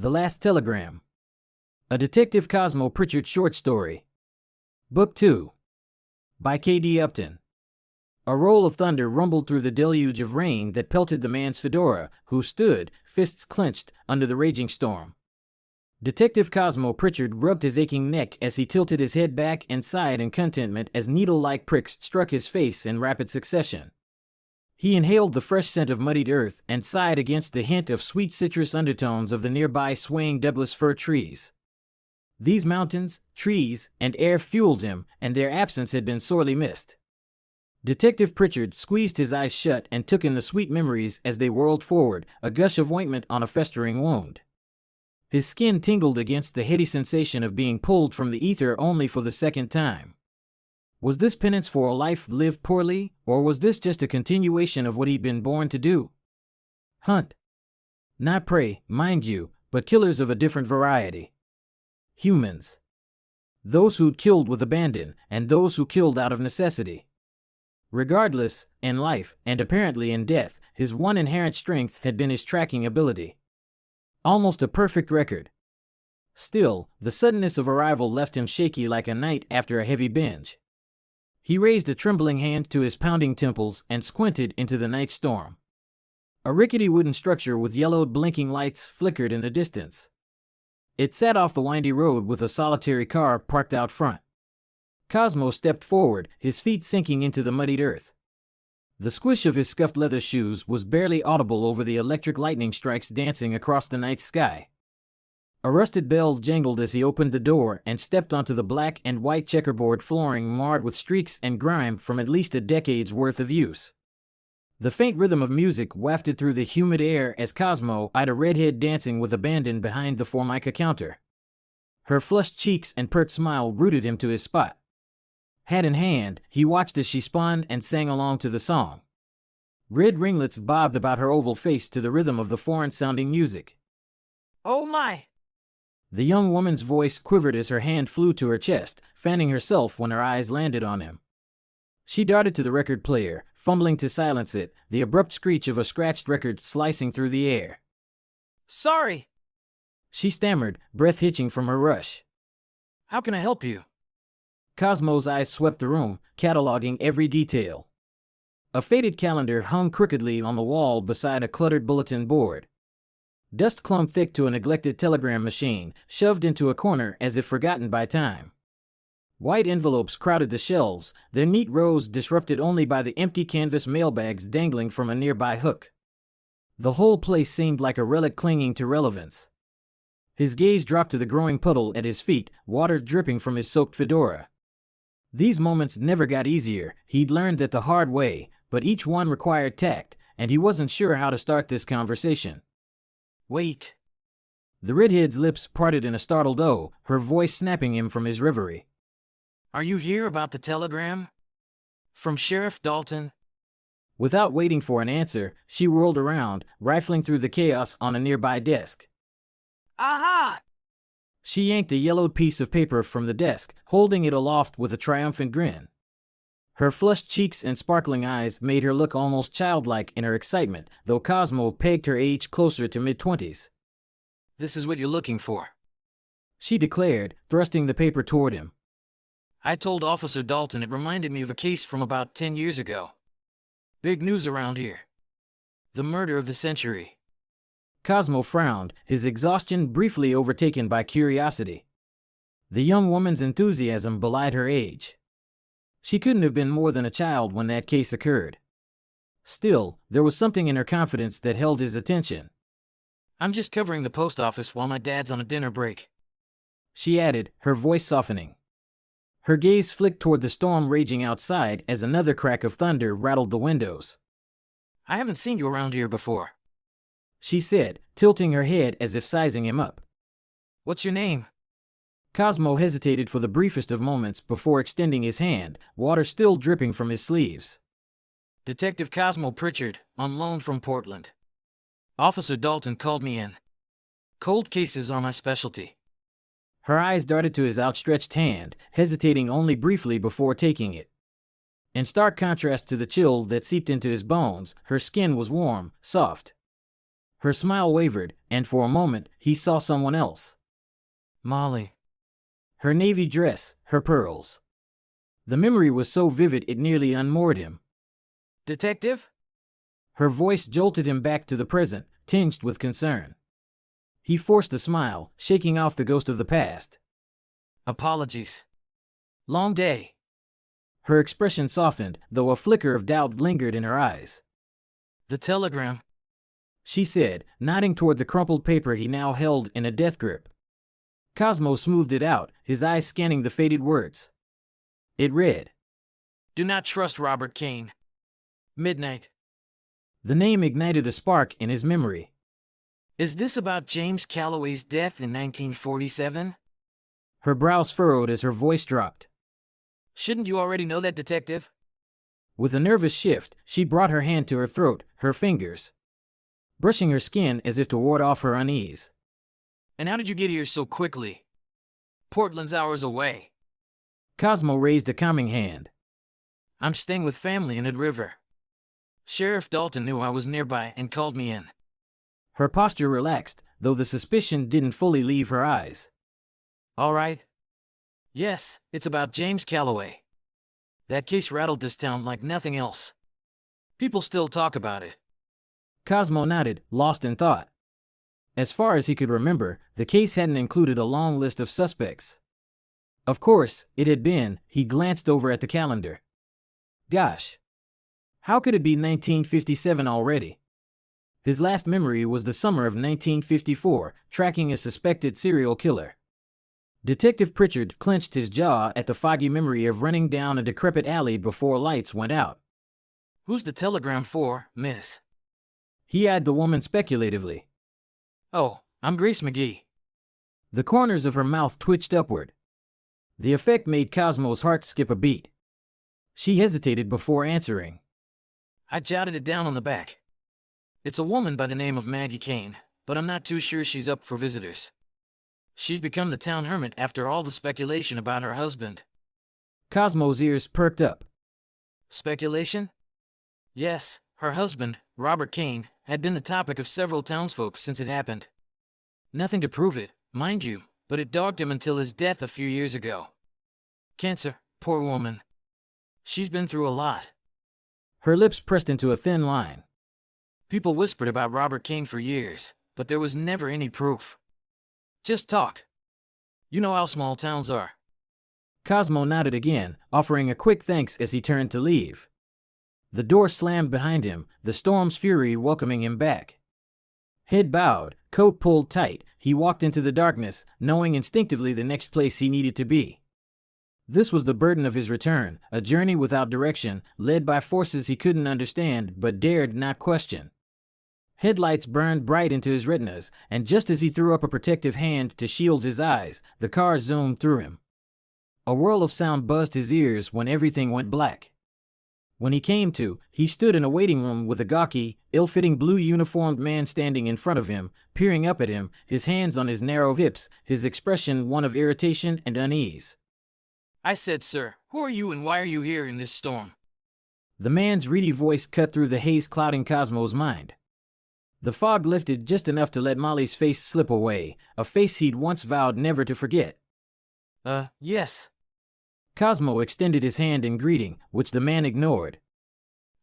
The Last Telegram. A Detective Cosmo Pritchard short story. Book 2. By K.D. Upton. A roll of thunder rumbled through the deluge of rain that pelted the man's fedora, who stood, fists clenched, under the raging storm. Detective Cosmo Pritchard rubbed his aching neck as he tilted his head back and sighed in contentment as needle-like pricks struck his face in rapid succession. He inhaled the fresh scent of muddied earth and sighed against the hint of sweet citrus undertones of the nearby swaying Douglas fir trees. These mountains, trees, and air fueled him, and their absence had been sorely missed. Detective Pritchard squeezed his eyes shut and took in the sweet memories as they whirled forward, a gush of ointment on a festering wound. His skin tingled against the heady sensation of being pulled from the ether only for the second time. Was this penance for a life lived poorly, or was this just a continuation of what he'd been born to do? Hunt. Not prey, mind you, but killers of a different variety. Humans. Those who'd killed with abandon, and those who killed out of necessity. Regardless, in life, and apparently in death, his one inherent strength had been his tracking ability. Almost a perfect record. Still, the suddenness of arrival left him shaky like a knight after a heavy binge. He raised a trembling hand to his pounding temples and squinted into the night storm. A rickety wooden structure with yellowed blinking lights flickered in the distance. It sat off the windy road with a solitary car parked out front. Cosmo stepped forward, his feet sinking into the muddied earth. The squish of his scuffed leather shoes was barely audible over the electric lightning strikes dancing across the night sky. A rusted bell jangled as he opened the door and stepped onto the black and white checkerboard flooring marred with streaks and grime from at least a decade's worth of use. The faint rhythm of music wafted through the humid air as Cosmo eyed a redhead dancing with abandon behind the Formica counter. Her flushed cheeks and pert smile rooted him to his spot. Hat in hand, he watched as she spun and sang along to the song. Red ringlets bobbed about her oval face to the rhythm of the foreign-sounding music. Oh my! The young woman's voice quivered as her hand flew to her chest, fanning herself when her eyes landed on him. She darted to the record player, fumbling to silence it, the abrupt screech of a scratched record slicing through the air. Sorry! She stammered, breath hitching from her rush. How can I help you? Cosmo's eyes swept the room, cataloging every detail. A faded calendar hung crookedly on the wall beside a cluttered bulletin board. Dust clung thick to a neglected telegram machine, shoved into a corner as if forgotten by time. White envelopes crowded the shelves, their neat rows disrupted only by the empty canvas mailbags dangling from a nearby hook. The whole place seemed like a relic clinging to relevance. His gaze dropped to the growing puddle at his feet, water dripping from his soaked fedora. These moments never got easier, he'd learned that the hard way, but each one required tact, and he wasn't sure how to start this conversation. Wait. The redhead's lips parted in a startled O, her voice snapping him from his reverie. Are you here about the telegram? From Sheriff Dalton? Without waiting for an answer, she whirled around, rifling through the chaos on a nearby desk. Aha! She yanked a yellowed piece of paper from the desk, holding it aloft with a triumphant grin. Her flushed cheeks and sparkling eyes made her look almost childlike in her excitement, though Cosmo pegged her age closer to mid-20s. This is what you're looking for, she declared, thrusting the paper toward him. I told Officer Dalton it reminded me of a case from about 10 years ago. Big news around here. The murder of the century. Cosmo frowned, his exhaustion briefly overtaken by curiosity. The young woman's enthusiasm belied her age. She couldn't have been more than a child when that case occurred. Still, there was something in her confidence that held his attention. I'm just covering the post office while my dad's on a dinner break, she added, her voice softening. Her gaze flicked toward the storm raging outside as another crack of thunder rattled the windows. I haven't seen you around here before, she said, tilting her head as if sizing him up. What's your name? Cosmo hesitated for the briefest of moments before extending his hand, water still dripping from his sleeves. Detective Cosmo Pritchard, on loan from Portland. Officer Dalton called me in. Cold cases are my specialty. Her eyes darted to his outstretched hand, hesitating only briefly before taking it. In stark contrast to the chill that seeped into his bones, her skin was warm, soft. Her smile wavered, and for a moment, he saw someone else. Molly. Her navy dress, her pearls. The memory was so vivid it nearly unmoored him. Detective? Her voice jolted him back to the present, tinged with concern. He forced a smile, shaking off the ghost of the past. Apologies. Long day. Her expression softened, though a flicker of doubt lingered in her eyes. The telegram, She said, nodding toward the crumpled paper he now held in a death grip. Cosmo smoothed it out, his eyes scanning the faded words. It read, Do not trust Robert Kane. Midnight. The name ignited a spark in his memory. Is this about James Calloway's death in 1947? Her brows furrowed as her voice dropped. Shouldn't you already know that, Detective? With a nervous shift, she brought her hand to her throat, her fingers brushing her skin as if to ward off her unease. And how did you get here so quickly? Portland's hours away. Cosmo raised a calming hand. I'm staying with family in Ed River. Sheriff Dalton knew I was nearby and called me in. Her posture relaxed, though the suspicion didn't fully leave her eyes. All right. Yes, it's about James Calloway. That case rattled this town like nothing else. People still talk about it. Cosmo nodded, lost in thought. As far as he could remember, the case hadn't included a long list of suspects. Of course, it had been. He glanced over at the calendar. Gosh. How could it be 1957 already? His last memory was the summer of 1954, tracking a suspected serial killer. Detective Pritchard clenched his jaw at the foggy memory of running down a decrepit alley before lights went out. Who's the telegram for, miss? He eyed the woman speculatively. Oh, I'm Grace McGee. The corners of her mouth twitched upward. The effect made Cosmo's heart skip a beat. She hesitated before answering. I jotted it down on the back. It's a woman by the name of Maggie Kane, but I'm not too sure she's up for visitors. She's become the town hermit after all the speculation about her husband. Cosmo's ears perked up. Speculation? Yes, her husband, Robert Kane, had been the topic of several townsfolk since it happened. Nothing to prove it, mind you, but it dogged him until his death a few years ago. Cancer, poor woman. She's been through a lot. Her lips pressed into a thin line. People whispered about Robert Kane for years, but there was never any proof. Just talk. You know how small towns are. Cosmo nodded again, offering a quick thanks as he turned to leave. The door slammed behind him, the storm's fury welcoming him back. Head bowed, coat pulled tight, he walked into the darkness, knowing instinctively the next place he needed to be. This was the burden of his return, a journey without direction, led by forces he couldn't understand but dared not question. Headlights burned bright into his retinas, and just as he threw up a protective hand to shield his eyes, the car zoomed through him. A whirl of sound buzzed his ears when everything went black. When he came to, he stood in a waiting room with a gawky, ill-fitting blue-uniformed man standing in front of him, peering up at him, his hands on his narrow hips, his expression one of irritation and unease. I said, sir, who are you and why are you here in this storm? The man's reedy voice cut through the haze clouding Cosmo's mind. The fog lifted just enough to let Molly's face slip away, a face he'd once vowed never to forget. Yes. Cosmo extended his hand in greeting, which the man ignored.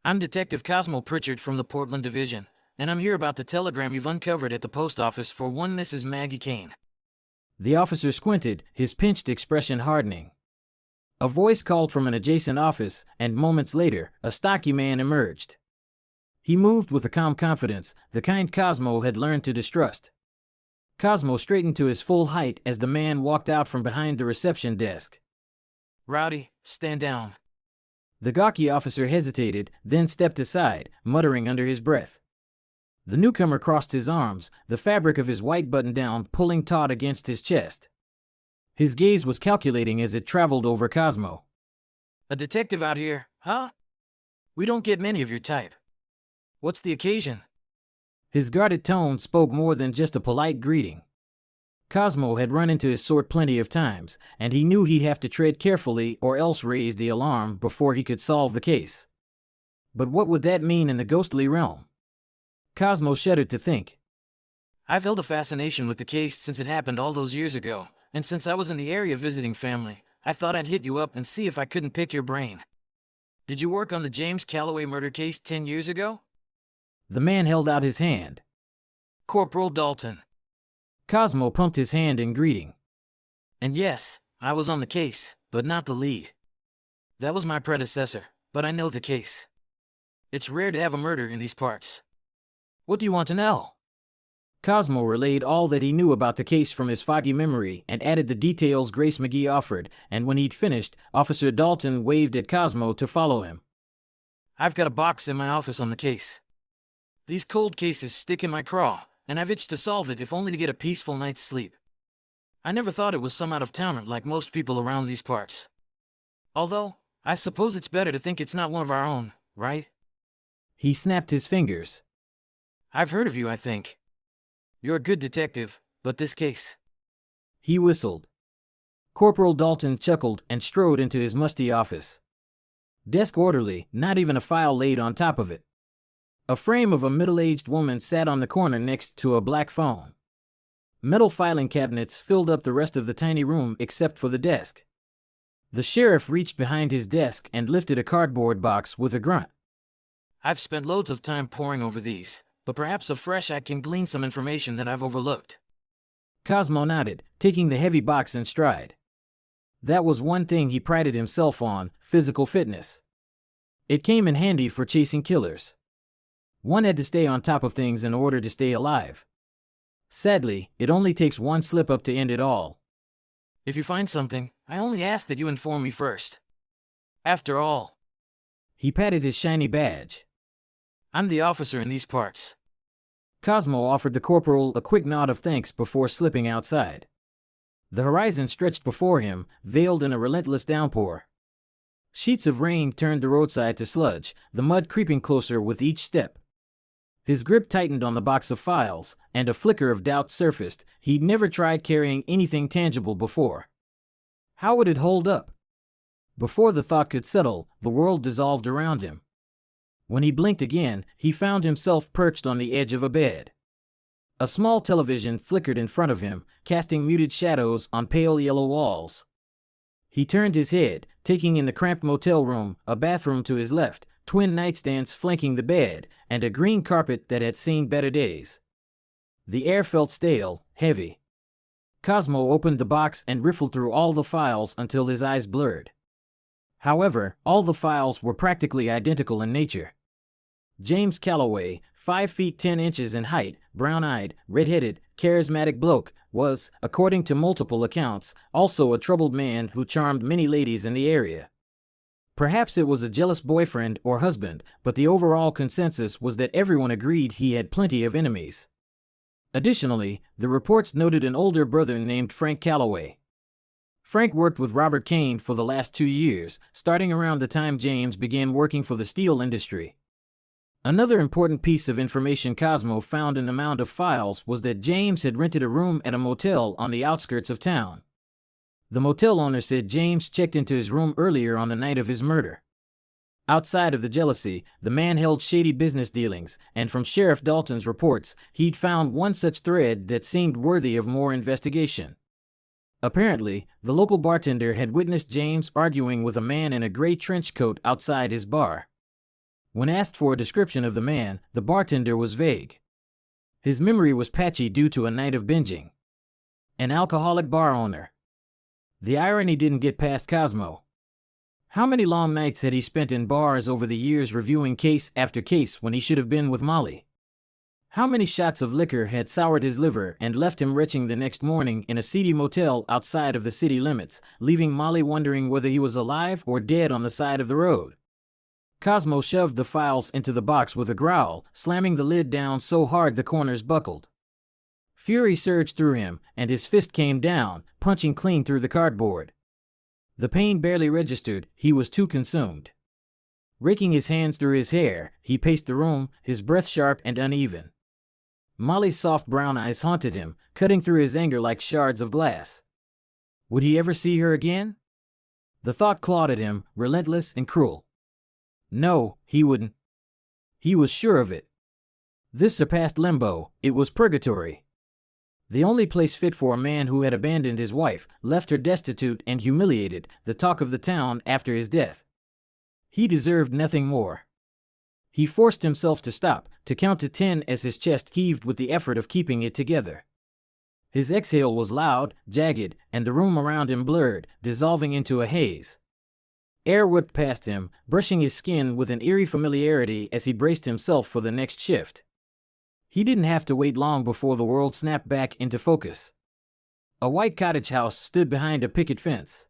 I'm Detective Cosmo Pritchard from the Portland Division, and I'm here about the telegram you've uncovered at the post office for one Mrs. Maggie Kane. The officer squinted, his pinched expression hardening. A voice called from an adjacent office, and moments later, a stocky man emerged. He moved with a calm confidence, the kind Cosmo had learned to distrust. Cosmo straightened to his full height as the man walked out from behind the reception desk. Rowdy, stand down. The gawky officer hesitated, then stepped aside, muttering under his breath. The newcomer crossed his arms, the fabric of his white button-down pulling taut against his chest. His gaze was calculating as it traveled over Cosmo. A detective out here, huh? We don't get many of your type. What's the occasion? His guarded tone spoke more than just a polite greeting. Cosmo had run into his sort plenty of times, and he knew he'd have to tread carefully or else raise the alarm before he could solve the case. But what would that mean in the ghostly realm? Cosmo shuddered to think. I've held a fascination with the case since it happened all those years ago, and since I was in the area visiting family, I thought I'd hit you up and see if I couldn't pick your brain. Did you work on the James Calloway murder case 10 years ago? The man held out his hand. Corporal Dalton. Cosmo pumped his hand in greeting. And yes, I was on the case, but not the lead. That was my predecessor, but I know the case. It's rare to have a murder in these parts. What do you want to know? Cosmo relayed all that he knew about the case from his foggy memory and added the details Grace McGee offered, and when he'd finished, Officer Dalton waved at Cosmo to follow him. I've got a box in my office on the case. These cold cases stick in my craw, and I've itched to solve it if only to get a peaceful night's sleep. I never thought it was some out-of-towner like most people around these parts. Although, I suppose it's better to think it's not one of our own, right? He snapped his fingers. I've heard of you, I think. You're a good detective, but this case... He whistled. Corporal Dalton chuckled and strode into his musty office. Desk orderly, not even a file laid on top of it. A frame of a middle-aged woman sat on the corner next to a black phone. Metal filing cabinets filled up the rest of the tiny room except for the desk. The sheriff reached behind his desk and lifted a cardboard box with a grunt. I've spent loads of time poring over these, but perhaps afresh I can glean some information that I've overlooked. Cosmo nodded, taking the heavy box in stride. That was one thing he prided himself on, physical fitness. It came in handy for chasing killers. One had to stay on top of things in order to stay alive. Sadly, it only takes one slip-up to end it all. If you find something, I only ask that you inform me first. After all... He patted his shiny badge. I'm the officer in these parts. Cosmo offered the corporal a quick nod of thanks before slipping outside. The horizon stretched before him, veiled in a relentless downpour. Sheets of rain turned the roadside to sludge, the mud creeping closer with each step. His grip tightened on the box of files, and a flicker of doubt surfaced. He'd never tried carrying anything tangible before. How would it hold up? Before the thought could settle, the world dissolved around him. When he blinked again, he found himself perched on the edge of a bed. A small television flickered in front of him, casting muted shadows on pale yellow walls. He turned his head, taking in the cramped motel room, a bathroom to his left, twin nightstands flanking the bed, and a green carpet that had seen better days. The air felt stale, heavy. Cosmo opened the box and riffled through all the files until his eyes blurred. However, all the files were practically identical in nature. James Calloway, 5 feet 10 inches in height, brown-eyed, red-headed, charismatic bloke, was, according to multiple accounts, also a troubled man who charmed many ladies in the area. Perhaps it was a jealous boyfriend or husband, but the overall consensus was that everyone agreed he had plenty of enemies. Additionally, the reports noted an older brother named Frank Calloway. Frank worked with Robert Kane for the last 2 years, starting around the time James began working for the steel industry. Another important piece of information Cosmo found in the mound of files was that James had rented a room at a motel on the outskirts of town. The motel owner said James checked into his room earlier on the night of his murder. Outside of the jealousy, the man held shady business dealings, and from Sheriff Dalton's reports, he'd found one such thread that seemed worthy of more investigation. Apparently, the local bartender had witnessed James arguing with a man in a gray trench coat outside his bar. When asked for a description of the man, the bartender was vague. His memory was patchy due to a night of binging. An alcoholic bar owner. The irony didn't get past Cosmo. How many long nights had he spent in bars over the years reviewing case after case when he should have been with Molly? How many shots of liquor had soured his liver and left him retching the next morning in a seedy motel outside of the city limits, leaving Molly wondering whether he was alive or dead on the side of the road? Cosmo shoved the files into the box with a growl, slamming the lid down so hard the corners buckled. Fury surged through him, and his fist came down, punching clean through the cardboard. The pain barely registered, he was too consumed. Raking his hands through his hair, he paced the room, his breath sharp and uneven. Molly's soft brown eyes haunted him, cutting through his anger like shards of glass. Would he ever see her again? The thought clawed at him, relentless and cruel. No, he wouldn't. He was sure of it. This surpassed limbo, it was purgatory. The only place fit for a man who had abandoned his wife, left her destitute and humiliated, the talk of the town after his death. He deserved nothing more. He forced himself to stop, to count to 10 as his chest heaved with the effort of keeping it together. His exhale was loud, jagged, and the room around him blurred, dissolving into a haze. Air whipped past him, brushing his skin with an eerie familiarity as he braced himself for the next shift. He didn't have to wait long before the world snapped back into focus. A white cottage house stood behind a picket fence.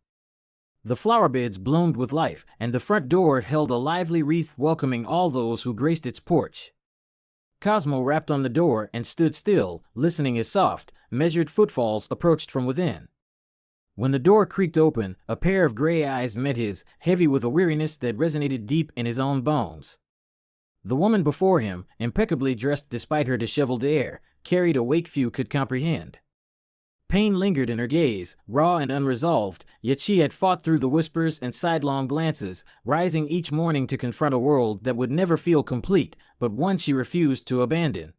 The flower beds bloomed with life, and the front door held a lively wreath welcoming all those who graced its porch. Cosmo rapped on the door and stood still, listening as soft, measured footfalls approached from within. When the door creaked open, a pair of gray eyes met his, heavy with a weariness that resonated deep in his own bones. The woman before him, impeccably dressed despite her disheveled air, carried a weight few could comprehend. Pain lingered in her gaze, raw and unresolved, yet she had fought through the whispers and sidelong glances, rising each morning to confront a world that would never feel complete, but one she refused to abandon.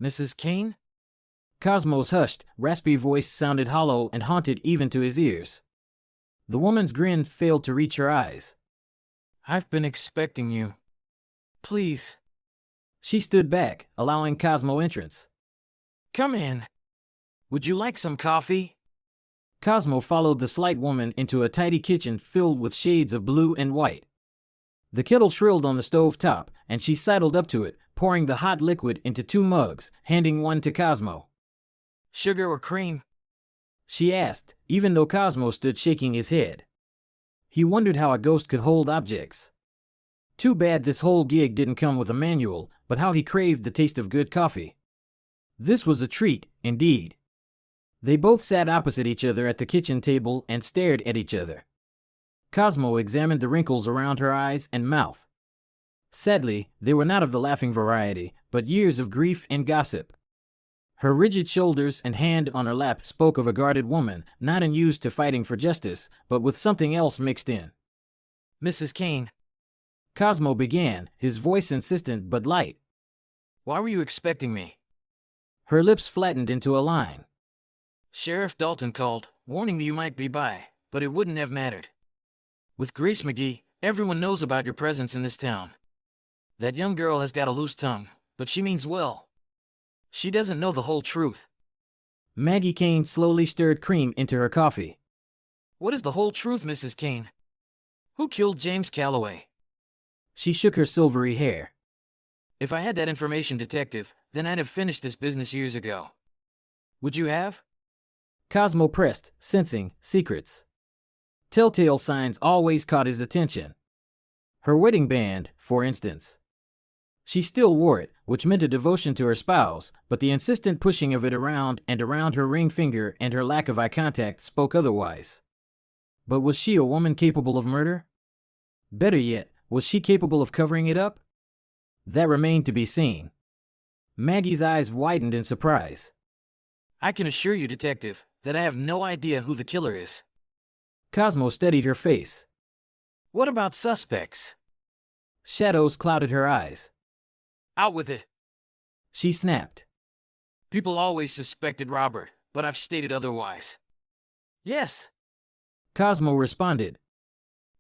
Mrs. Kane? Cosmo's hushed, raspy voice sounded hollow and haunted even to his ears. The woman's grin failed to reach her eyes. I've been expecting you. Please. She stood back, allowing Cosmo entrance. Come in. Would you like some coffee? Cosmo followed the slight woman into a tidy kitchen filled with shades of blue and white. The kettle shrilled on the stove top, and she sidled up to it, pouring the hot liquid into 2 mugs, handing one to Cosmo. Sugar or cream? She asked, even though Cosmo stood shaking his head. He wondered how a ghost could hold objects. Too bad this whole gig didn't come with a manual, but how he craved the taste of good coffee. This was a treat, indeed. They both sat opposite each other at the kitchen table and stared at each other. Cosmo examined the wrinkles around her eyes and mouth. Sadly, they were not of the laughing variety, but years of grief and gossip. Her rigid shoulders and hand on her lap spoke of a guarded woman, not unused to fighting for justice, but with something else mixed in. Mrs. Kane. Cosmo began, his voice insistent but light. Why were you expecting me? Her lips flattened into a line. Sheriff Dalton called, warning me you might be by, but it wouldn't have mattered. With Grace McGee, everyone knows about your presence in this town. That young girl has got a loose tongue, but she means well. She doesn't know the whole truth. Maggie Kane slowly stirred cream into her coffee. What is the whole truth, Mrs. Kane? Who killed James Calloway? She shook her silvery hair. If I had that information, Detective, then I'd have finished this business years ago. Would you have? Cosmo pressed, sensing secrets. Telltale signs always caught his attention. Her wedding band, for instance. She still wore it, which meant a devotion to her spouse, but the insistent pushing of it around and around her ring finger and her lack of eye contact spoke otherwise. But was she a woman capable of murder? Better yet, was she capable of covering it up? That remained to be seen. Maggie's eyes widened in surprise. I can assure you, Detective, that I have no idea who the killer is. Cosmo studied her face. What about suspects? Shadows clouded her eyes. Out with it. She snapped. People always suspected Robert, but I've stated otherwise. Yes. Cosmo responded.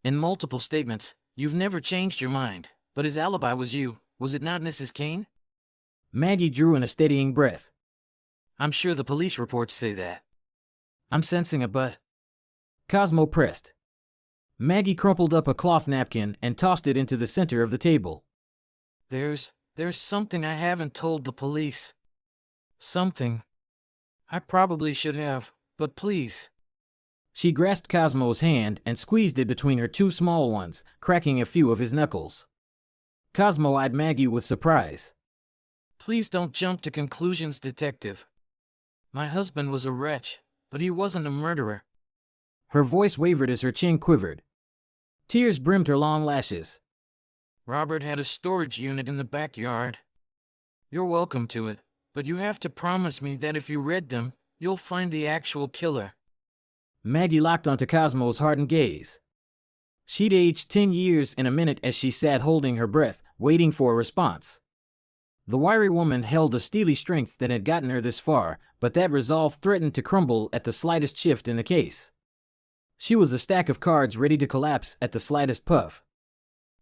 In multiple statements, you've never changed your mind, but his alibi was you, was it not, Mrs. Kane? Maggie drew in a steadying breath. I'm sure the police reports say that. I'm sensing a but. Cosmo pressed. Maggie crumpled up a cloth napkin and tossed it into the center of the table. There's something I haven't told the police. Something. I probably should have, but please. She grasped Cosmo's hand and squeezed it between her 2 small ones, cracking a few of his knuckles. Cosmo eyed Maggie with surprise. Please don't jump to conclusions, Detective. My husband was a wretch, but he wasn't a murderer. Her voice wavered as her chin quivered. Tears brimmed her long lashes. Robert had a storage unit in the backyard. You're welcome to it, but you have to promise me that if you read them, you'll find the actual killer. Maggie locked onto Cosmo's hardened gaze. She'd aged 10 years in a minute as she sat holding her breath, waiting for a response. The wiry woman held a steely strength that had gotten her this far, but that resolve threatened to crumble at the slightest shift in the case. She was a stack of cards ready to collapse at the slightest puff.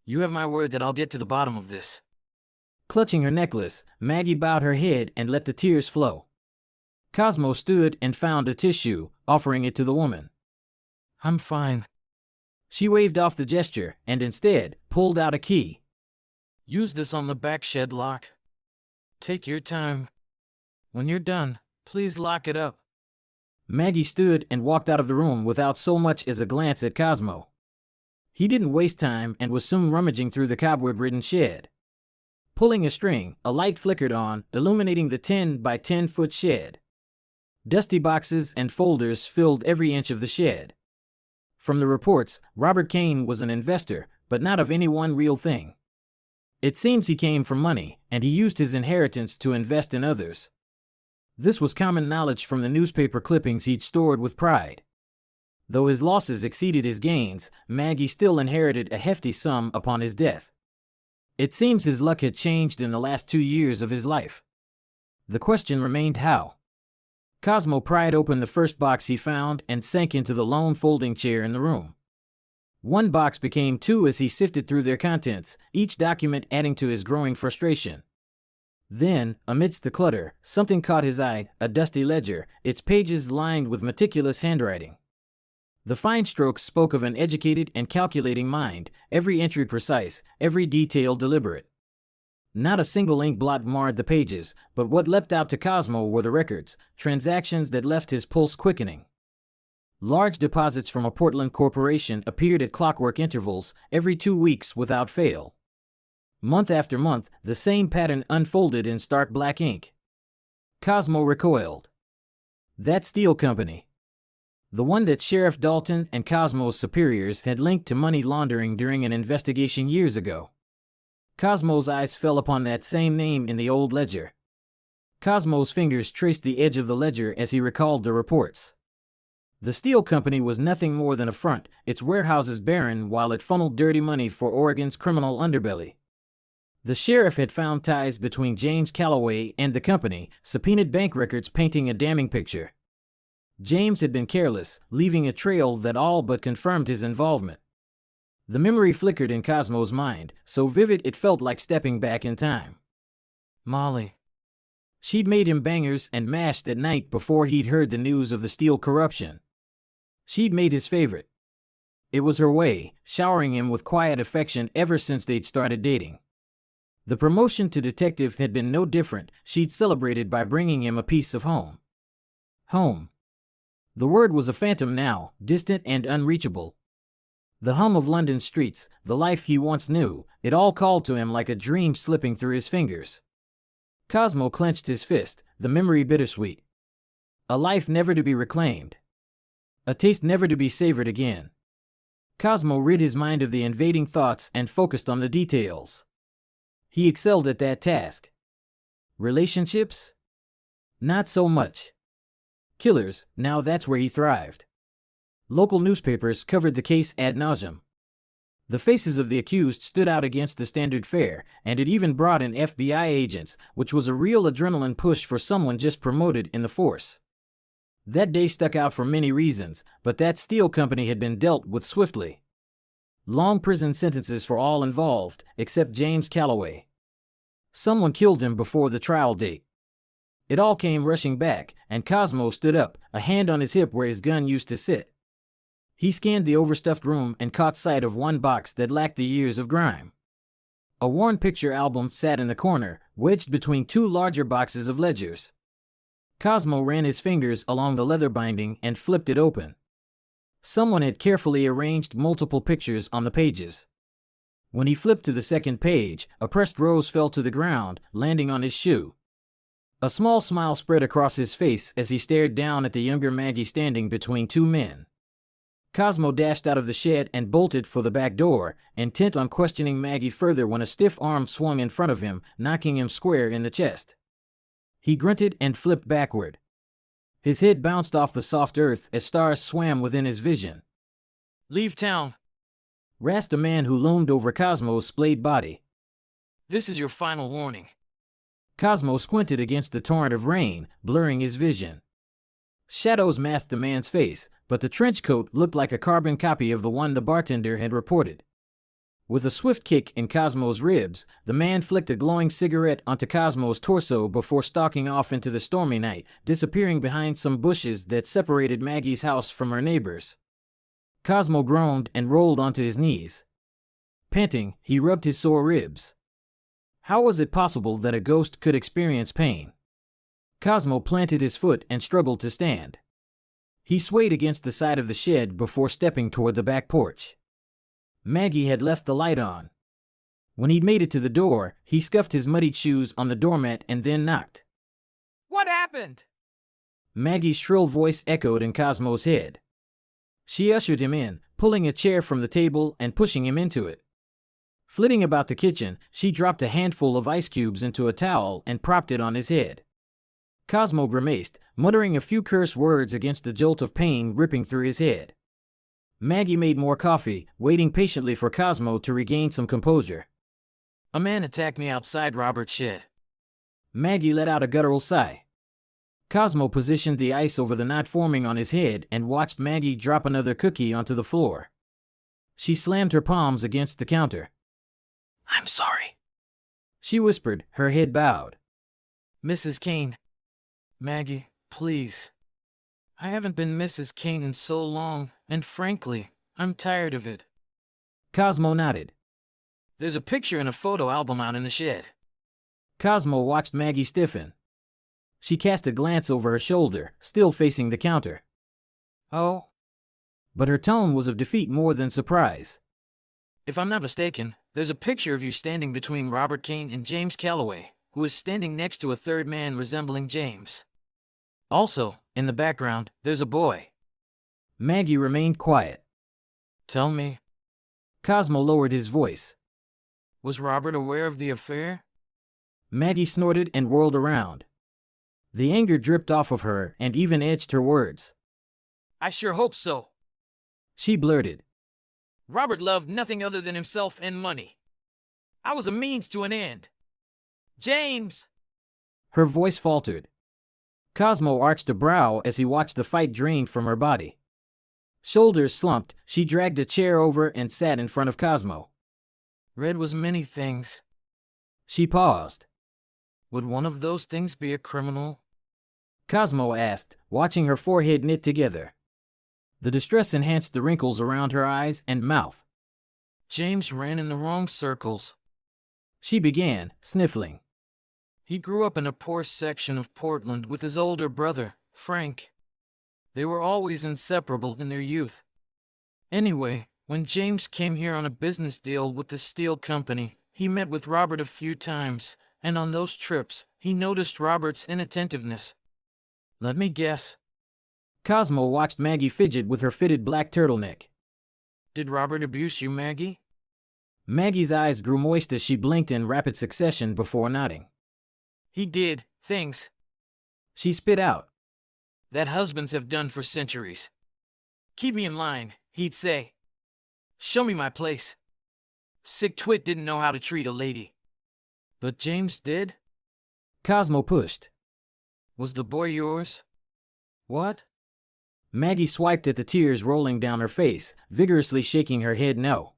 You have my word that I'll get to the bottom of this. Clutching her necklace, Maggie bowed her head and let the tears flow. Cosmo stood and found a tissue, offering it to the woman. I'm fine. She waved off the gesture and instead pulled out a key. Use this on the back shed lock. Take your time. When you're done, please lock it up. Maggie stood and walked out of the room without so much as a glance at Cosmo. He didn't waste time and was soon rummaging through the cobweb-ridden shed. Pulling a string, a light flickered on, illuminating the 10 by 10-foot shed. Dusty boxes and folders filled every inch of the shed. From the reports, Robert Kane was an investor, but not of any one real thing. It seems he came from money, and he used his inheritance to invest in others. This was common knowledge from the newspaper clippings he'd stored with pride. Though his losses exceeded his gains, Maggie still inherited a hefty sum upon his death. It seems his luck had changed in the last 2 years of his life. The question remained how. Cosmo pried open the first box he found and sank into the lone folding chair in the room. One box became two as he sifted through their contents, each document adding to his growing frustration. Then, amidst the clutter, something caught his eye, a dusty ledger, its pages lined with meticulous handwriting. The fine strokes spoke of an educated and calculating mind, every entry precise, every detail deliberate. Not a single ink blot marred the pages, but what leapt out to Cosmo were the records, transactions that left his pulse quickening. Large deposits from a Portland corporation appeared at clockwork intervals, every 2 weeks without fail. Month after month, the same pattern unfolded in stark black ink. Cosmo recoiled. That steel company. The one that Sheriff Dalton and Cosmo's superiors had linked to money laundering during an investigation years ago. Cosmo's eyes fell upon that same name in the old ledger. Cosmo's fingers traced the edge of the ledger as he recalled the reports. The steel company was nothing more than a front, its warehouses barren while it funneled dirty money for Oregon's criminal underbelly. The sheriff had found ties between James Calloway and the company, subpoenaed bank records painting a damning picture. James had been careless, leaving a trail that all but confirmed his involvement. The memory flickered in Cosmo's mind, so vivid it felt like stepping back in time. Molly. She'd made him bangers and mash that night before he'd heard the news of the steel corruption. She'd made his favorite. It was her way, showering him with quiet affection ever since they'd started dating. The promotion to detective had been no different. She'd celebrated by bringing him a piece of home. Home. The word was a phantom now, distant and unreachable. The hum of London streets, the life he once knew, it all called to him like a dream slipping through his fingers. Cosmo clenched his fist, the memory bittersweet. A life never to be reclaimed. A taste never to be savored again. Cosmo rid his mind of the invading thoughts and focused on the details. He excelled at that task. Relationships? Not so much. Killers, now that's where he thrived. Local newspapers covered the case ad nauseum. The faces of the accused stood out against the standard fare, and it even brought in FBI agents, which was a real adrenaline push for someone just promoted in the force. That day stuck out for many reasons, but that steel company had been dealt with swiftly. Long prison sentences for all involved, except James Calloway. Someone killed him before the trial date. It all came rushing back, and Cosmo stood up, a hand on his hip where his gun used to sit. He scanned the overstuffed room and caught sight of one box that lacked the years of grime. A worn picture album sat in the corner, wedged between two larger boxes of ledgers. Cosmo ran his fingers along the leather binding and flipped it open. Someone had carefully arranged multiple pictures on the pages. When he flipped to the second page, a pressed rose fell to the ground, landing on his shoe. A small smile spread across his face as he stared down at the younger Maggie standing between two men. Cosmo dashed out of the shed and bolted for the back door, intent on questioning Maggie further when a stiff arm swung in front of him, knocking him square in the chest. He grunted and flipped backward. His head bounced off the soft earth as stars swam within his vision. Leave town, rasped a man who loomed over Cosmo's splayed body. This is your final warning. Cosmo squinted against the torrent of rain, blurring his vision. Shadows masked the man's face, but the trench coat looked like a carbon copy of the one the bartender had reported. With a swift kick in Cosmo's ribs, the man flicked a glowing cigarette onto Cosmo's torso before stalking off into the stormy night, disappearing behind some bushes that separated Maggie's house from her neighbor's. Cosmo groaned and rolled onto his knees. Panting, he rubbed his sore ribs. How was it possible that a ghost could experience pain? Cosmo planted his foot and struggled to stand. He swayed against the side of the shed before stepping toward the back porch. Maggie had left the light on. When he'd made it to the door, he scuffed his muddied shoes on the doormat and then knocked. What happened? Maggie's shrill voice echoed in Cosmo's head. She ushered him in, pulling a chair from the table and pushing him into it. Flitting about the kitchen, she dropped a handful of ice cubes into a towel and propped it on his head. Cosmo grimaced, muttering a few curse words against the jolt of pain ripping through his head. Maggie made more coffee, waiting patiently for Cosmo to regain some composure. A man attacked me outside Robert's shed. Maggie let out a guttural sigh. Cosmo positioned the ice over the knot forming on his head and watched Maggie drop another cookie onto the floor. She slammed her palms against the counter. I'm sorry, she whispered, her head bowed. Mrs. Kane. Maggie, please. I haven't been Mrs. Kane in so long, and frankly, I'm tired of it. Cosmo nodded. There's a picture in a photo album out in the shed. Cosmo watched Maggie stiffen. She cast a glance over her shoulder, still facing the counter. Oh? But her tone was of defeat more than surprise. If I'm not mistaken, there's a picture of you standing between Robert Kane and James Calloway, who is standing next to a third man resembling James. Also, in the background, there's a boy. Maggie remained quiet. Tell me. Cosmo lowered his voice. Was Robert aware of the affair? Maggie snorted and whirled around. The anger dripped off of her and even edged her words. I sure hope so. She blurted. Robert loved nothing other than himself and money. I was a means to an end. James! Her voice faltered. Cosmo arched a brow as he watched the fight drain from her body. Shoulders slumped, she dragged a chair over and sat in front of Cosmo. Red was many things. She paused. Would one of those things be a criminal? Cosmo asked, watching her forehead knit together. The distress enhanced the wrinkles around her eyes and mouth. James ran in the wrong circles. She began, sniffling. He grew up in a poor section of Portland with his older brother, Frank. They were always inseparable in their youth. Anyway, when James came here on a business deal with the steel company, he met with Robert a few times, and on those trips, he noticed Robert's inattentiveness. Let me guess. Cosmo watched Maggie fidget with her fitted black turtleneck. Did Robert abuse you, Maggie? Maggie's eyes grew moist as she blinked in rapid succession before nodding. He did things, she spit out, that husbands have done for centuries. Keep me in line, he'd say. Show me my place. Sick twit didn't know how to treat a lady. But James did? Cosmo pushed. Was the boy yours? What? Maggie swiped at the tears rolling down her face, vigorously shaking her head no.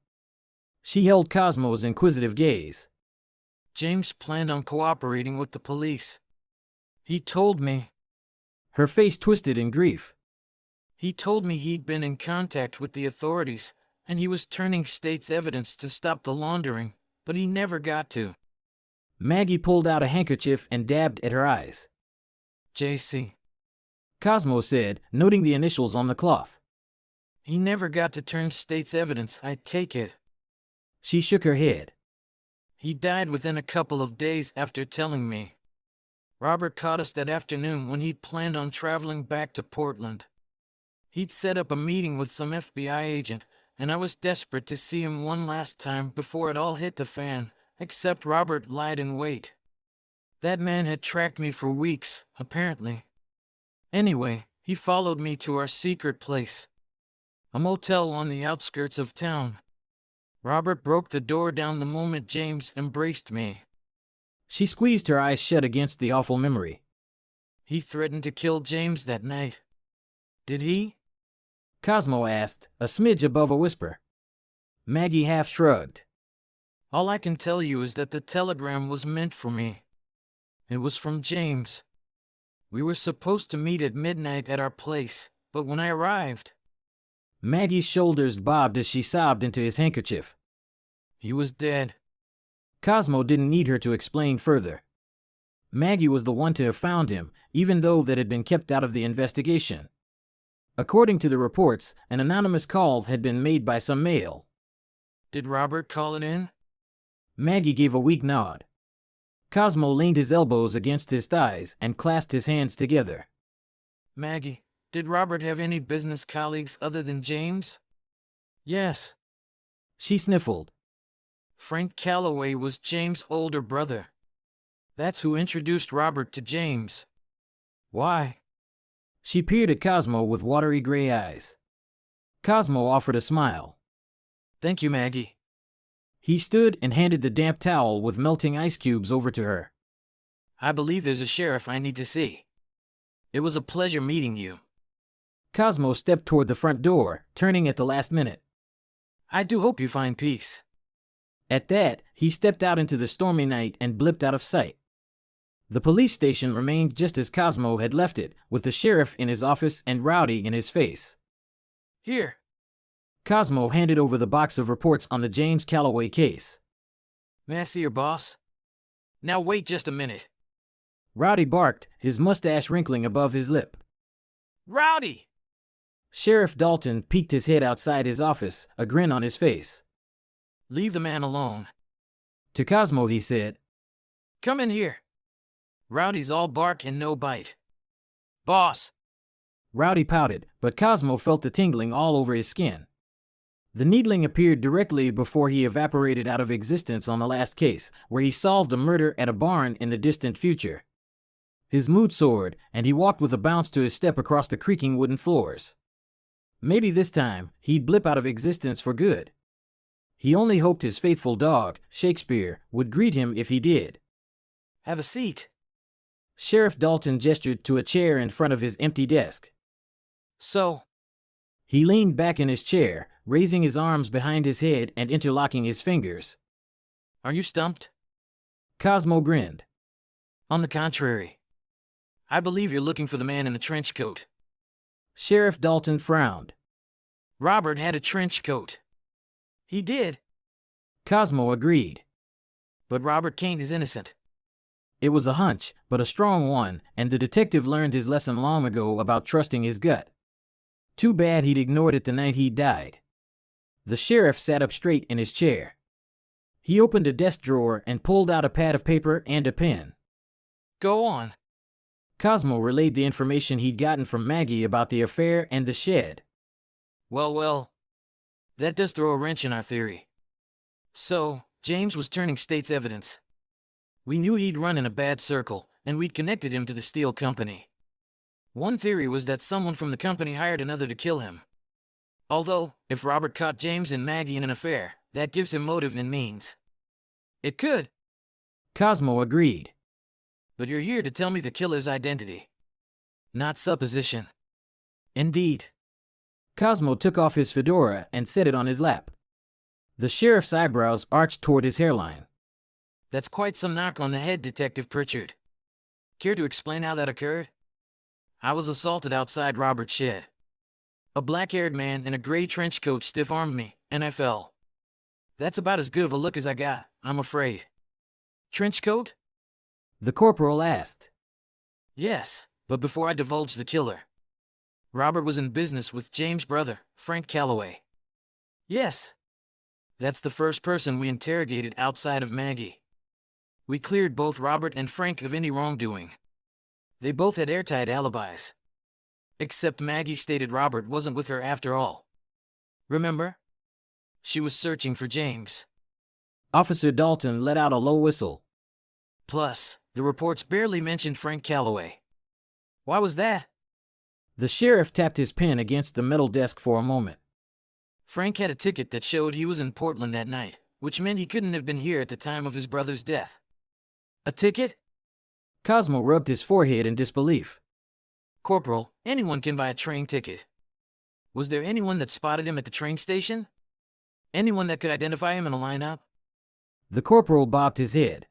She held Cosmo's inquisitive gaze. James planned on cooperating with the police. He told me. Her face twisted in grief. He told me he'd been in contact with the authorities, and he was turning state's evidence to stop the laundering, but he never got to. Maggie pulled out a handkerchief and dabbed at her eyes. JC. Cosmo said, noting the initials on the cloth. He never got to turn state's evidence, I take it. She shook her head. He died within a couple of days after telling me. Robert caught us that afternoon when he'd planned on traveling back to Portland. He'd set up a meeting with some FBI agent, and I was desperate to see him one last time before it all hit the fan, except Robert lied in wait. That man had tracked me for weeks, apparently. Anyway, he followed me to our secret place, a motel on the outskirts of town. Robert broke the door down the moment James embraced me. She squeezed her eyes shut against the awful memory. He threatened to kill James that night. Did he? Cosmo asked, a smidge above a whisper. Maggie half shrugged. All I can tell you is that the telegram was meant for me. It was from James. We were supposed to meet at midnight at our place, but when I arrived... Maggie's shoulders bobbed as she sobbed into his handkerchief. He was dead. Cosmo didn't need her to explain further. Maggie was the one to have found him, even though that had been kept out of the investigation. According to the reports, an anonymous call had been made by some male. Did Robert call it in? Maggie gave a weak nod. Cosmo leaned his elbows against his thighs and clasped his hands together. Maggie, did Robert have any business colleagues other than James? Yes. She sniffled. Frank Calloway was James' older brother. That's who introduced Robert to James. Why? She peered at Cosmo with watery gray eyes. Cosmo offered a smile. Thank you, Maggie. He stood and handed the damp towel with melting ice cubes over to her. I believe there's a sheriff I need to see. It was a pleasure meeting you. Cosmo stepped toward the front door, turning at the last minute. I do hope you find peace. At that, he stepped out into the stormy night and blipped out of sight. The police station remained just as Cosmo had left it, with the sheriff in his office and Rowdy in his face. Here. Cosmo handed over the box of reports on the James Calloway case. May I see your boss? Now wait just a minute. Rowdy barked, his mustache wrinkling above his lip. Rowdy! Sheriff Dalton peeked his head outside his office, a grin on his face. Leave the man alone. To Cosmo he said, Come in here. Rowdy's all bark and no bite. Boss! Rowdy pouted, but Cosmo felt the tingling all over his skin. The needling appeared directly before he evaporated out of existence on the last case, where he solved a murder at a barn in the distant future. His mood soared, and he walked with a bounce to his step across the creaking wooden floors. Maybe this time, he'd blip out of existence for good. He only hoped his faithful dog, Shakespeare, would greet him if he did. Have a seat. Sheriff Dalton gestured to a chair in front of his empty desk. So? He leaned back in his chair, raising his arms behind his head and interlocking his fingers. Are you stumped? Cosmo grinned. On the contrary. I believe you're looking for the man in the trench coat. Sheriff Dalton frowned. Robert had a trench coat. He did. Cosmo agreed. But Robert Kane is innocent. It was a hunch, but a strong one, and the detective learned his lesson long ago about trusting his gut. Too bad he'd ignored it the night he died. The sheriff sat up straight in his chair. He opened a desk drawer and pulled out a pad of paper and a pen. Go on. Cosmo relayed the information he'd gotten from Maggie about the affair and the shed. Well, that does throw a wrench in our theory. So, James was turning state's evidence. We knew he'd run in a bad circle, and we'd connected him to the steel company. One theory was that someone from the company hired another to kill him. Although, if Robert caught James and Maggie in an affair, that gives him motive and means. It could. Cosmo agreed. But you're here to tell me the killer's identity. Not supposition. Indeed. Cosmo took off his fedora and set it on his lap. The sheriff's eyebrows arched toward his hairline. That's quite some knock on the head, Detective Pritchard. Care to explain how that occurred? I was assaulted outside Robert's shed. A black-haired man in a gray trench coat stiff-armed me, and I fell. That's about as good of a look as I got, I'm afraid. Trench coat? The corporal asked. Yes, but before I divulge the killer. Robert was in business with James' brother, Frank Calloway. Yes. That's the first person we interrogated outside of Maggie. We cleared both Robert and Frank of any wrongdoing. They both had airtight alibis. Except Maggie stated Robert wasn't with her after all. Remember? She was searching for James. Officer Dalton let out a low whistle. Plus, the reports barely mentioned Frank Calloway. Why was that? The sheriff tapped his pen against the metal desk for a moment. Frank had a ticket that showed he was in Portland that night, which meant he couldn't have been here at the time of his brother's death. A ticket? Cosmo rubbed his forehead in disbelief. Corporal, anyone can buy a train ticket. Was there anyone that spotted him at the train station? Anyone that could identify him in a lineup? The corporal bobbed his head.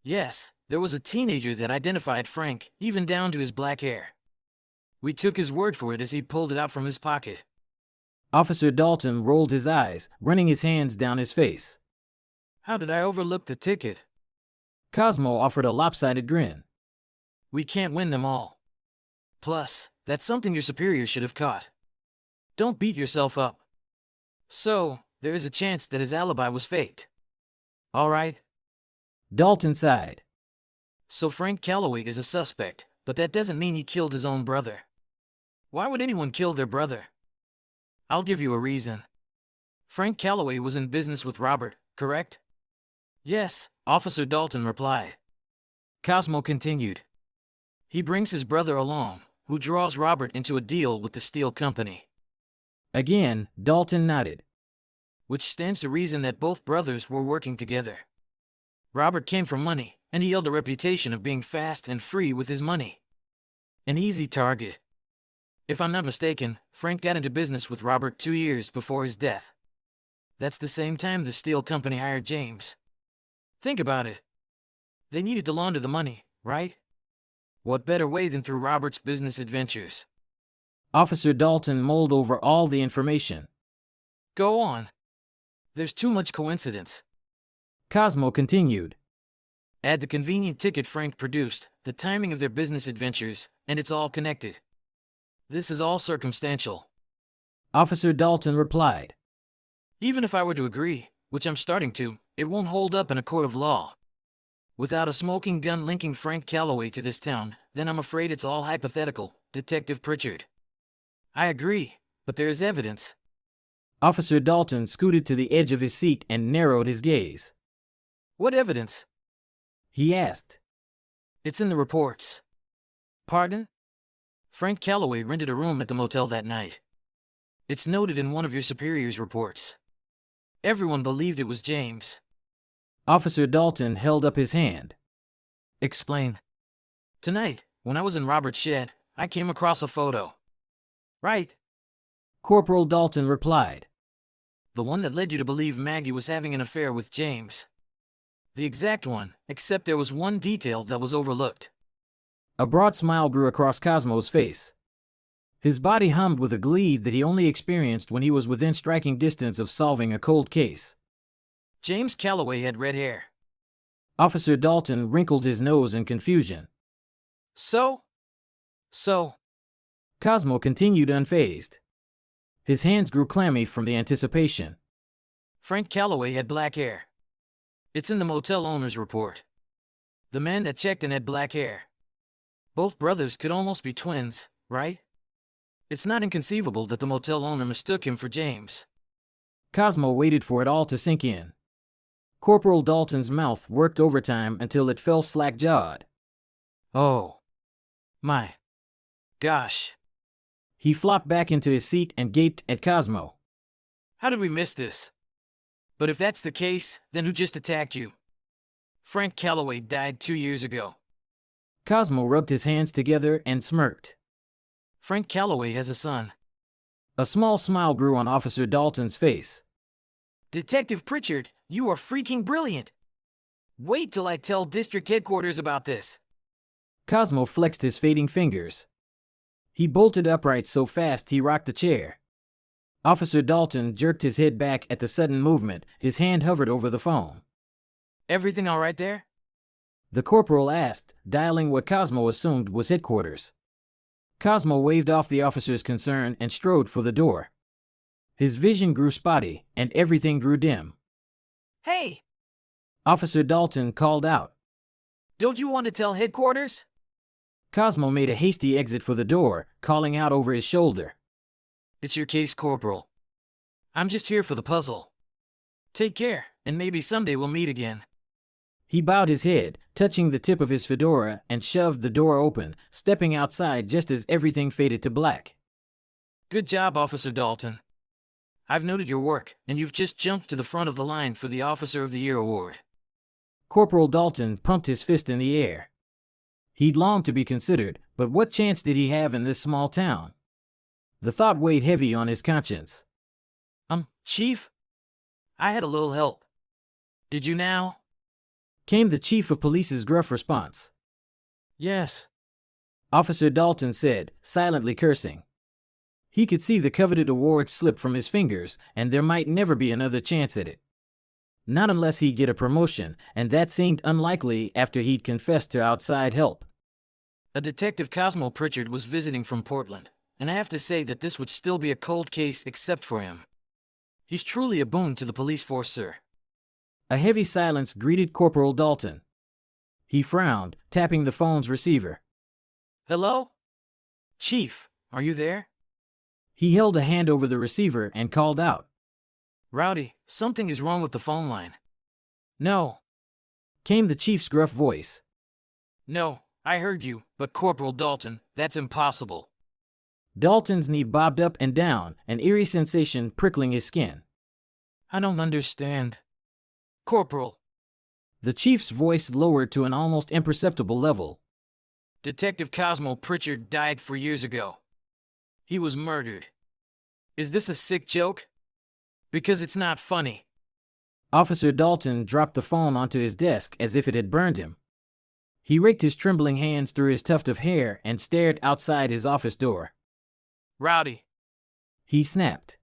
Yes, there was a teenager that identified Frank, even down to his black hair. We took his word for it as he pulled it out from his pocket. Officer Dalton rolled his eyes, running his hands down his face. How did I overlook the ticket? Cosmo offered a lopsided grin. We can't win them all. Plus, that's something your superior should have caught. Don't beat yourself up. So, there is a chance that his alibi was faked. All right? Dalton sighed. So Frank Calloway is a suspect, but that doesn't mean he killed his own brother. Why would anyone kill their brother? I'll give you a reason. Frank Calloway was in business with Robert, correct? Yes, Officer Dalton replied. Cosmo continued. He brings his brother along, who draws Robert into a deal with the steel company. Again, Dalton nodded. Which stands to reason that both brothers were working together. Robert came from money, and he held a reputation of being fast and free with his money. An easy target. If I'm not mistaken, Frank got into business with Robert 2 years before his death. That's the same time the steel company hired James. Think about it. They needed to launder the money, right? What better way than through Robert's business adventures? Officer Dalton mulled over all the information. Go on. There's too much coincidence. Cosmo continued. Add the convenient ticket Frank produced, the timing of their business adventures, and it's all connected. This is all circumstantial. Officer Dalton replied. Even if I were to agree, which I'm starting to, it won't hold up in a court of law. Without a smoking gun linking Frank Calloway to this town, then I'm afraid it's all hypothetical, Detective Pritchard. I agree, but there is evidence. Officer Dalton scooted to the edge of his seat and narrowed his gaze. What evidence? He asked. It's in the reports. Pardon? Frank Calloway rented a room at the motel that night. It's noted in one of your superior's reports. Everyone believed it was James. Officer Dalton held up his hand. Explain. Tonight, when I was in Robert's shed, I came across a photo. Right? Corporal Dalton replied. The one that led you to believe Maggie was having an affair with James. The exact one, except there was one detail that was overlooked. A broad smile grew across Cosmo's face. His body hummed with a glee that he only experienced when he was within striking distance of solving a cold case. James Calloway had red hair. Officer Dalton wrinkled his nose in confusion. So? Cosmo continued unfazed. His hands grew clammy from the anticipation. Frank Calloway had black hair. It's in the motel owner's report. The man that checked in had black hair. Both brothers could almost be twins, right? It's not inconceivable that the motel owner mistook him for James. Cosmo waited for it all to sink in. Corporal Dalton's mouth worked overtime until it fell slack-jawed. Oh. My. Gosh. He flopped back into his seat and gaped at Cosmo. How did we miss this? But if that's the case, then who just attacked you? Frank Calloway died 2 years ago. Cosmo rubbed his hands together and smirked. Frank Calloway has a son. A small smile grew on Officer Dalton's face. Detective Pritchard, you are freaking brilliant. Wait till I tell district headquarters about this. Cosmo flexed his fading fingers. He bolted upright so fast he rocked the chair. Officer Dalton jerked his head back at the sudden movement. His hand hovered over the phone. Everything all right there? The corporal asked, dialing what Cosmo assumed was headquarters. Cosmo waved off the officer's concern and strode for the door. His vision grew spotty, and everything grew dim. Hey! Officer Dalton called out. Don't you want to tell headquarters? Cosmo made a hasty exit for the door, calling out over his shoulder. It's your case, Corporal. I'm just here for the puzzle. Take care, and maybe someday we'll meet again. He bowed his head, touching the tip of his fedora, and shoved the door open, stepping outside just as everything faded to black. Good job, Officer Dalton. I've noted your work, and you've just jumped to the front of the line for the Officer of the Year award. Corporal Dalton pumped his fist in the air. He'd longed to be considered, but what chance did he have in this small town? The thought weighed heavy on his conscience. Chief? I had a little help. Did you now? Came the chief of police's gruff response. Yes. Officer Dalton said, silently cursing. He could see the coveted award slip from his fingers, and there might never be another chance at it. Not unless he'd get a promotion, and that seemed unlikely after he'd confessed to outside help. A Detective Cosmo Pritchard was visiting from Portland, and I have to say that this would still be a cold case except for him. He's truly a boon to the police force, sir. A heavy silence greeted Corporal Dalton. He frowned, tapping the phone's receiver. Hello? Chief, are you there? He held a hand over the receiver and called out. Rowdy, something is wrong with the phone line. No. Came the chief's gruff voice. No, I heard you, but Corporal Dalton, that's impossible. Dalton's knee bobbed up and down, an eerie sensation prickling his skin. I don't understand. Corporal. The chief's voice lowered to an almost imperceptible level. Detective Cosmo Pritchard died 4 years ago. He was murdered. Is this a sick joke? Because it's not funny. Officer Dalton dropped the phone onto his desk as if it had burned him. He raked his trembling hands through his tuft of hair and stared outside his office door. Rowdy. He snapped.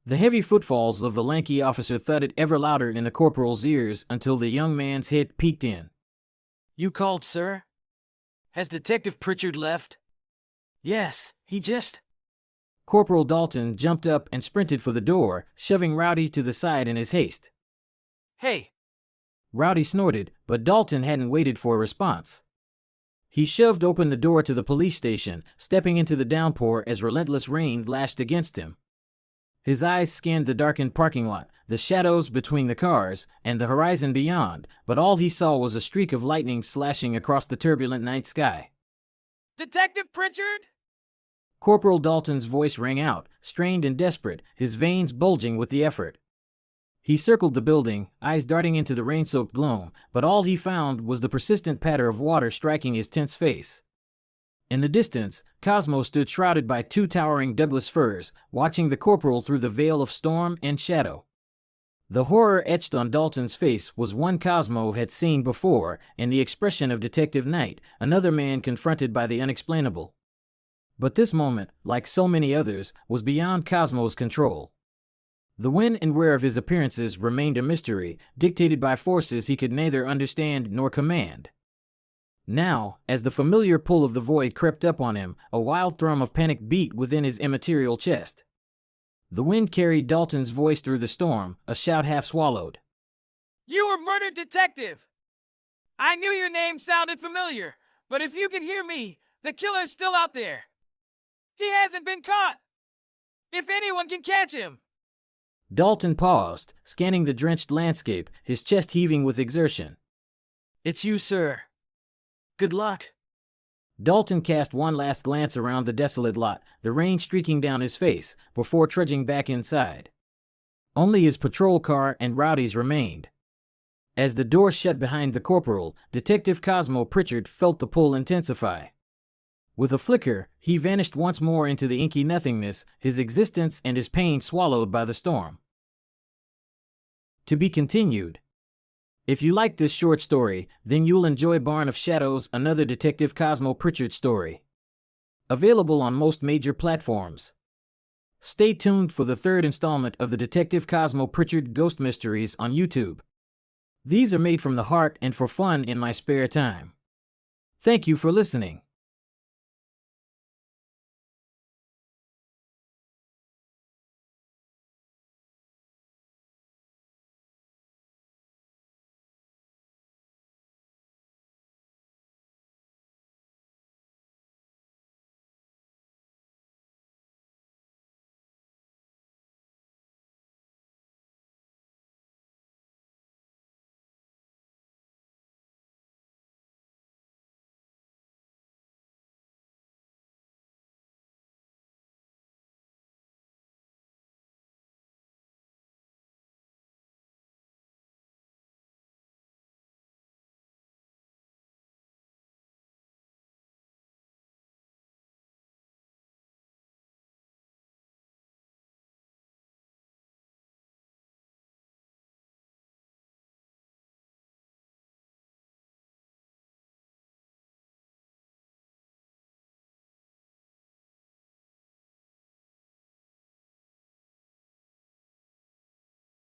The heavy footfalls of the lanky officer thudded ever louder in the corporal's ears until the young man's head peeked in. You called, sir? Has Detective Pritchard left? Yes, he just... Corporal Dalton jumped up and sprinted for the door, shoving Rowdy to the side in his haste. Hey! Rowdy snorted, but Dalton hadn't waited for a response. He shoved open the door to the police station, stepping into the downpour as relentless rain lashed against him. His eyes scanned the darkened parking lot, the shadows between the cars, and the horizon beyond, but all he saw was a streak of lightning slashing across the turbulent night sky. Detective Pritchard? Corporal Dalton's voice rang out, strained and desperate, his veins bulging with the effort. He circled the building, eyes darting into the rain-soaked gloom, but all he found was the persistent patter of water striking his tense face. In the distance, Cosmo stood shrouded by 2 towering Douglas firs, watching the corporal through the veil of storm and shadow. The horror etched on Dalton's face was one Cosmo had seen before, in the expression of Detective Knight, another man confronted by the unexplainable. But this moment, like so many others, was beyond Cosmo's control. The when and where of his appearances remained a mystery, dictated by forces he could neither understand nor command. Now, as the familiar pull of the void crept up on him, a wild thrum of panic beat within his immaterial chest. The wind carried Dalton's voice through the storm, a shout half swallowed. You were murdered, Detective! I knew your name sounded familiar, but if you can hear me, the killer's still out there. He hasn't been caught! If anyone can catch him! Dalton paused, scanning the drenched landscape, his chest heaving with exertion. It's you, sir. Good luck. Dalton cast one last glance around the desolate lot, the rain streaking down his face, before trudging back inside. Only his patrol car and Rowdy's remained. As the door shut behind the corporal, Detective Cosmo Pritchard felt the pull intensify. With a flicker, he vanished once more into the inky nothingness, his existence and his pain swallowed by the storm. To be continued. If you like this short story, then you'll enjoy Barn of Shadows, another Detective Cosmo Pritchard story. Available on most major platforms. Stay tuned for the 3rd installment of the Detective Cosmo Pritchard Ghost Mysteries on YouTube. These are made from the heart and for fun in my spare time. Thank you for listening.